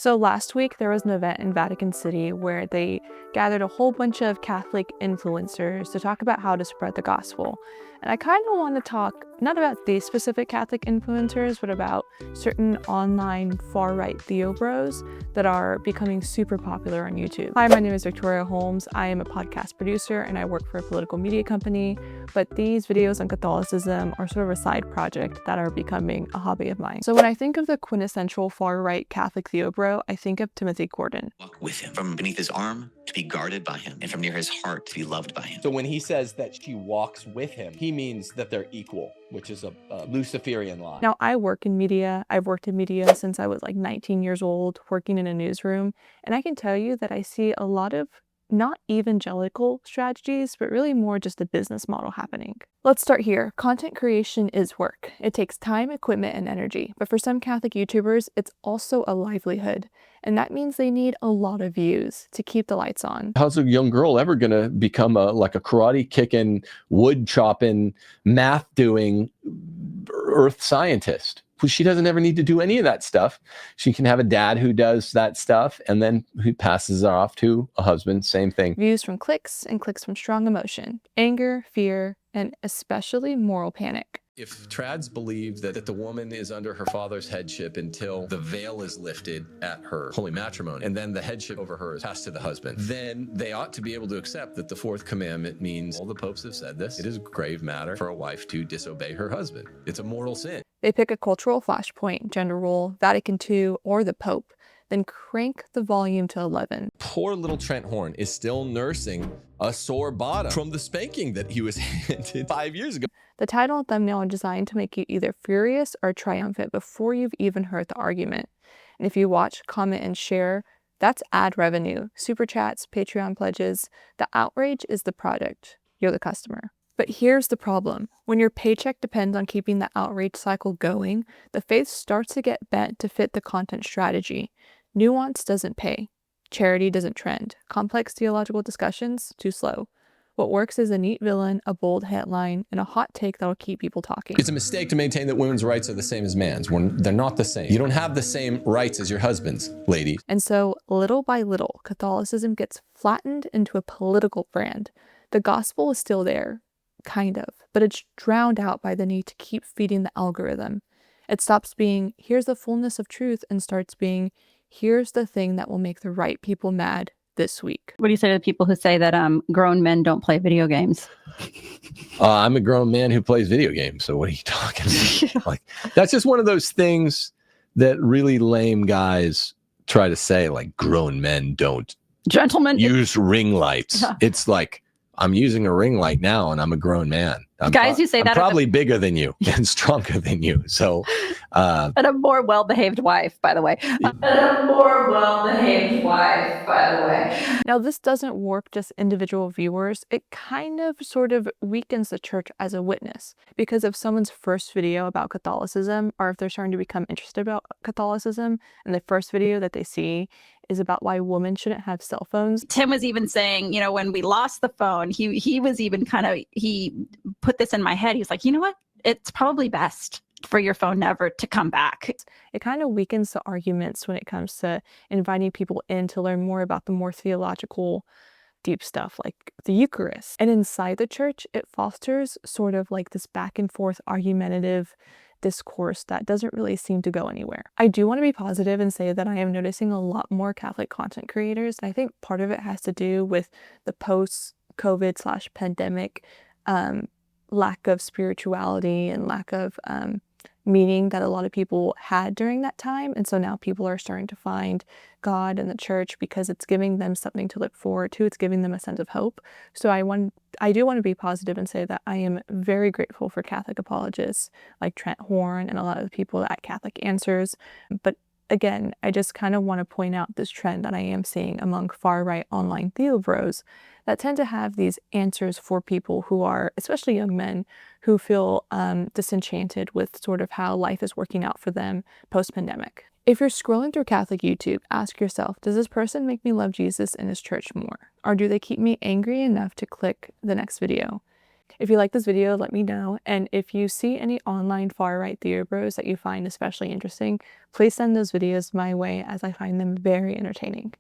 So last week there was an event in Vatican City where they gathered a whole bunch of Catholic influencers to talk about how to spread the gospel. And I kind of want to talk not about these specific Catholic influencers, but about certain online far-right theo bros that are becoming super popular on YouTube. Hi, my name is Victoria Holmes. I am a podcast producer and I work for a political media company, but these videos on Catholicism are sort of a side project that are becoming a hobby of mine. So when I think of the quintessential far-right Catholic theo bro, I think of Timothy Cordon. Walk with him, from beneath his arm to be guarded by him, and from near his heart to be loved by him. So when he says that she walks with him, he means that they're equal, which is a Luciferian lie. Now, I work in media. I've worked in media since I was like 19 years old, working in a newsroom. And I can tell you that I see a lot of not evangelical strategies, but really more just a business model happening. Let's start here. Content creation is work. It takes time, equipment, and energy. But for some Catholic YouTubers, it's also a livelihood. And that means they need a lot of views to keep the lights on. How's a young girl ever going to become a karate kicking, wood chopping, math doing earth scientist? She doesn't ever need to do any of that stuff. She can have a dad who does that stuff and then who passes it off to a husband, same thing. Views from clicks and clicks from strong emotion, anger, fear, and especially moral panic. If trads believe that the woman is under her father's headship until the veil is lifted at her holy matrimony, and then the headship over her is passed to the husband, then they ought to be able to accept that the fourth commandment means, all the popes have said this, it is grave matter for a wife to disobey her husband. It's a mortal sin. They pick a cultural flashpoint, gender role, Vatican II, or the Pope, then crank the volume to 11. Poor little Trent Horn is still nursing a sore bottom from the spanking that he was handed 5 years ago. The title and thumbnail are designed to make you either furious or triumphant before you've even heard the argument. And if you watch, comment, and share, that's ad revenue, super chats, Patreon pledges. The outrage is the product. You're the customer. But here's the problem. When your paycheck depends on keeping the outrage cycle going, the faith starts to get bent to fit the content strategy. Nuance doesn't pay. Charity doesn't trend. Complex theological discussions, too slow. What works is a neat villain, a bold headline, and a hot take that'll keep people talking. It's a mistake to maintain that women's rights are the same as man's when they're not the same. You don't have the same rights as your husband's, ladies. And so, little by little, Catholicism gets flattened into a political brand. The gospel is still there, kind of, but it's drowned out by the need to keep feeding the algorithm. It stops being, here's the fullness of truth, and starts being, here's the thing that will make the right people mad this week. What do you say to the people who say that grown men don't play video games? I'm a grown man who plays video games. So what are you talking about? Like, that's just one of those things that really lame guys try to say, like, grown men don't use ring lights. Yeah. It's like, I'm using a ring light now and I'm a grown man. Guys who say that I'm probably bigger than you and stronger than you. So, and a more well-behaved wife, by the way. Now, this doesn't warp just individual viewers. It kind of sort of weakens the church as a witness, because if someone's first video about Catholicism, or if they're starting to become interested about Catholicism, and the first video that they see is about why women shouldn't have cell phones. Tim was even saying, you know, when we lost the phone, he was even he put this in my head. He was like, you know what? It's probably best for your phone never to come back. It kind of weakens the arguments when it comes to inviting people in to learn more about the more theological, deep stuff like the Eucharist. And inside the church, it fosters sort of like this back and forth argumentative discourse that doesn't really seem to go anywhere. I do want to be positive and say that I am noticing a lot more Catholic content creators, and I think part of it has to do with the post-COVID/pandemic lack of spirituality and lack of meaning that a lot of people had during that time. And so now people are starting to find God in the church because it's giving them something to look forward to. It's giving them a sense of hope. So I do want to be positive and say that I am very grateful for Catholic apologists like Trent Horn and a lot of the people at Catholic Answers. But again, I just kind of want to point out this trend that I am seeing among far-right online theo bros that tend to have these answers for people who are, especially young men, who feel disenchanted with sort of how life is working out for them post-pandemic. If you're scrolling through Catholic YouTube, ask yourself, does this person make me love Jesus and his church more? Or do they keep me angry enough to click the next video? If you like this video, let me know. And if you see any online far-right theo bros that you find especially interesting, please send those videos my way as I find them very entertaining.